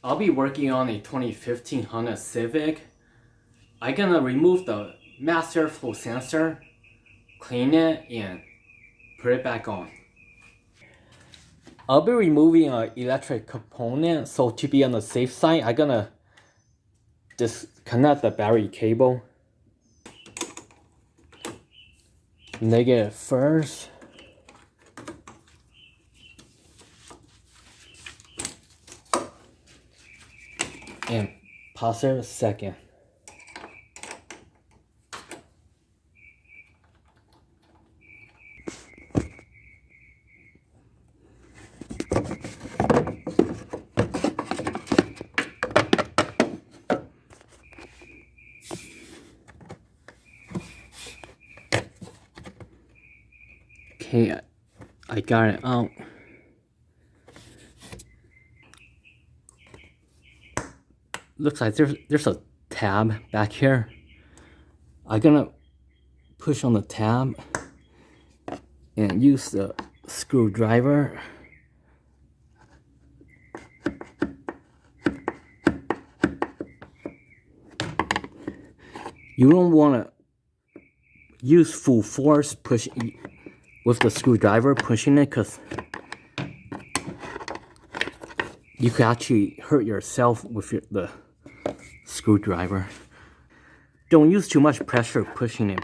I'll be working on a 2015 Honda Civic. I'm gonna remove the mass airflow sensor, clean it, and put it back on. I'll be removing an electric component, so to be on the safe side, I'm gonna disconnect the battery cable. Negative first. And positive second. Okay, I got it out. Looks like there's a tab back here. I'm gonna push on the tab and use the screwdriver. You don't want to use full force pushing with the screwdriver pushing it, because you could actually hurt yourself with the screwdriver. Don't use too much pressure pushing it.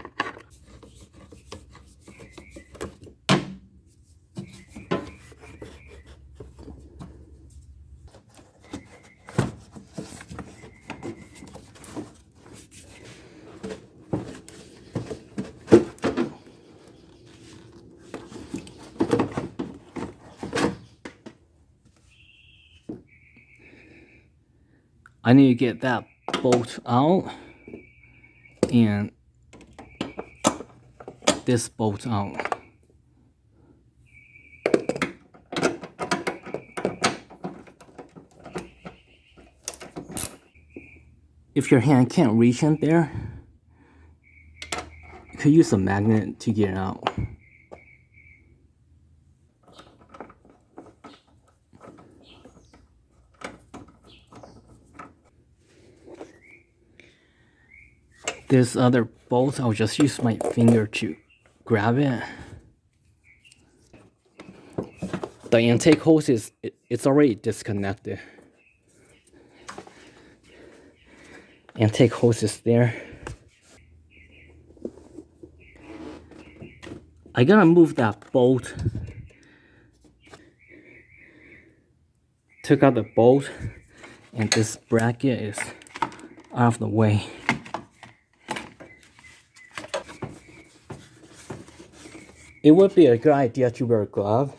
I need to get that bolt out and this bolt out. If your hand can't reach in there, you could use a magnet to get it out. This other bolt, I'll just use my finger to grab it. The intake hose it's already disconnected. Intake hose is there. I'm gonna move that bolt. Took out the bolt, and this bracket is out of the way. It would be a good idea to wear a glove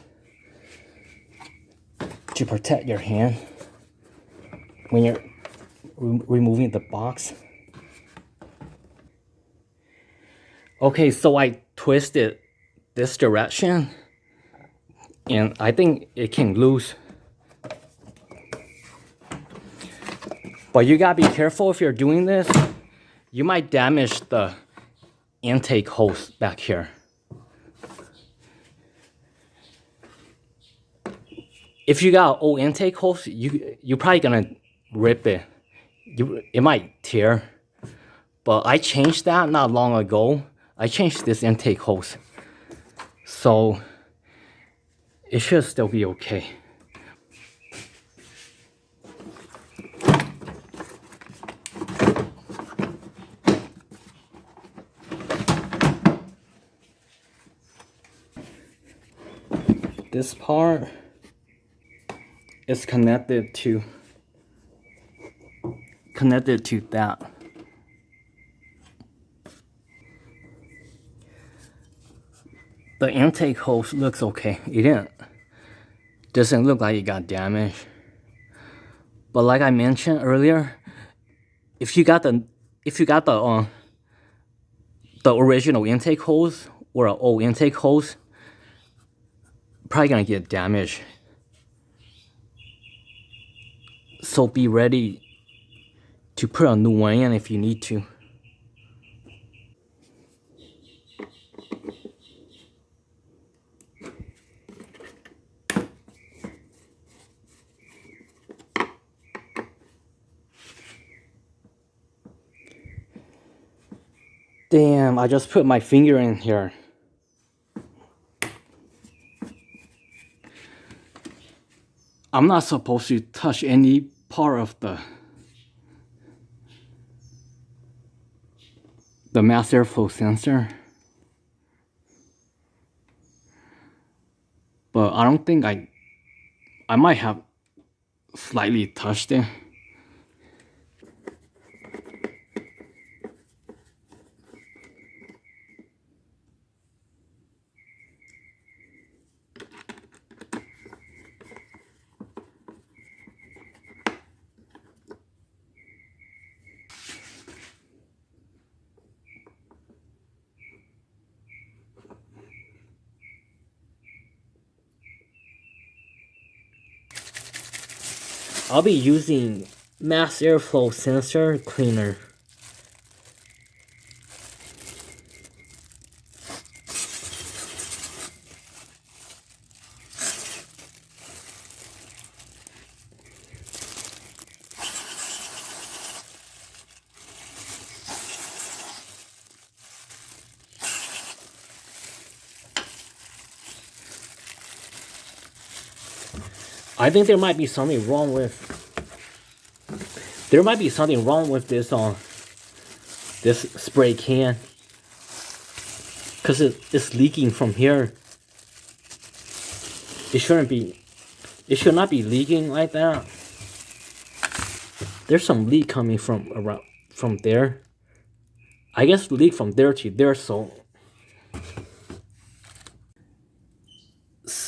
to protect your hand when you're removing the box. Okay, so I twisted this direction, and I think it came loose. But you gotta be careful if you're doing this. You might damage the intake hose back here. If you got an old intake hose, you're probably gonna rip it. It might tear. But I changed that not long ago. I changed this intake hose, so it should still be okay. This part is connected to that. The intake hose looks okay. It doesn't look like it got damaged. But like I mentioned earlier, if you got the original intake hose or an old intake hose, probably gonna get damaged. So be ready to put a new one in if you need to. Damn, I just put my finger in here. I'm not supposed to touch any part of the mass airflow sensor. But I don't think I might have slightly touched it. I'll be using mass airflow sensor cleaner. I think there might be something wrong with this spray can, because it's leaking from here. It should not be leaking like that. There's some leak coming from there. I guess leak from there to there, so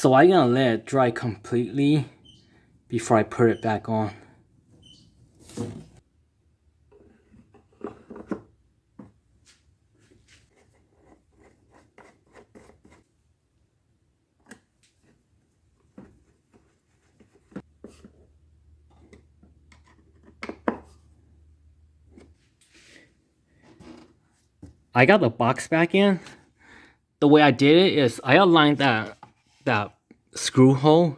I'm gonna let it dry completely before I put it back on. I got the box back in. The way I did it is I aligned that screw hole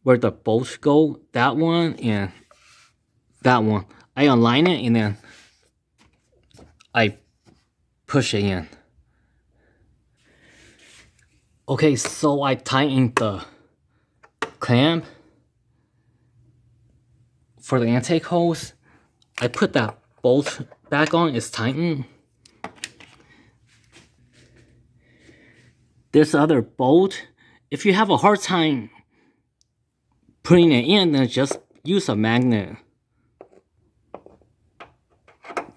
where the bolts go, that one and that one. I align it and then I push it in. Okay, so I tightened the clamp for the intake hose. I put that bolt back on, it's tightened. This other bolt, if you have a hard time putting it in, then just use a magnet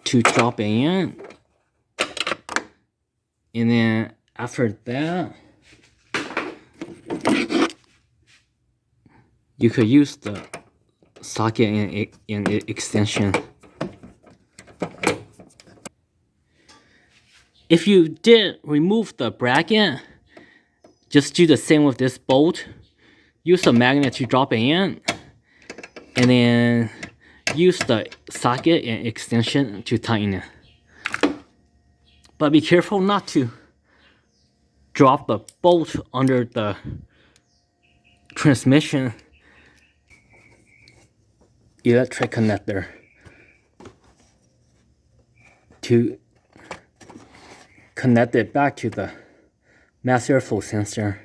to drop it in. And then after that, you could use the socket and extension. If you did remove the bracket, just do the same with this bolt. Use a magnet to drop it in, and then use the socket and extension to tighten it. But be careful not to drop the bolt under the transmission electric connector to connect it back to the mass airflow sensor.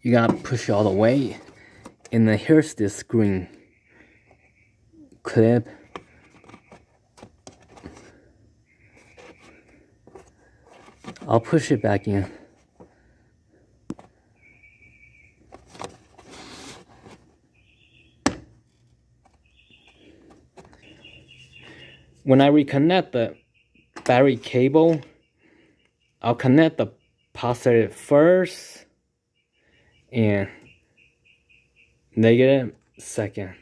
You gotta push it all the way, and then here's this green clip. I'll push it back in. When I reconnect the battery cable, I'll connect the positive first and negative second.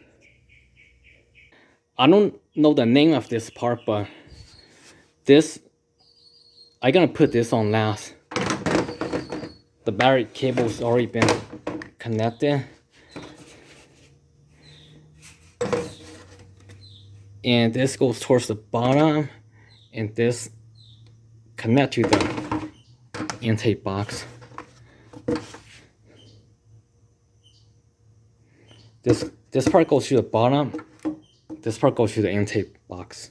I don't know the name of this part, but this, I'm gonna put this on last. The battery cable's already been connected. And this goes towards the bottom, and this connect to the intake box. This part goes to the bottom. this part goes to the intake box.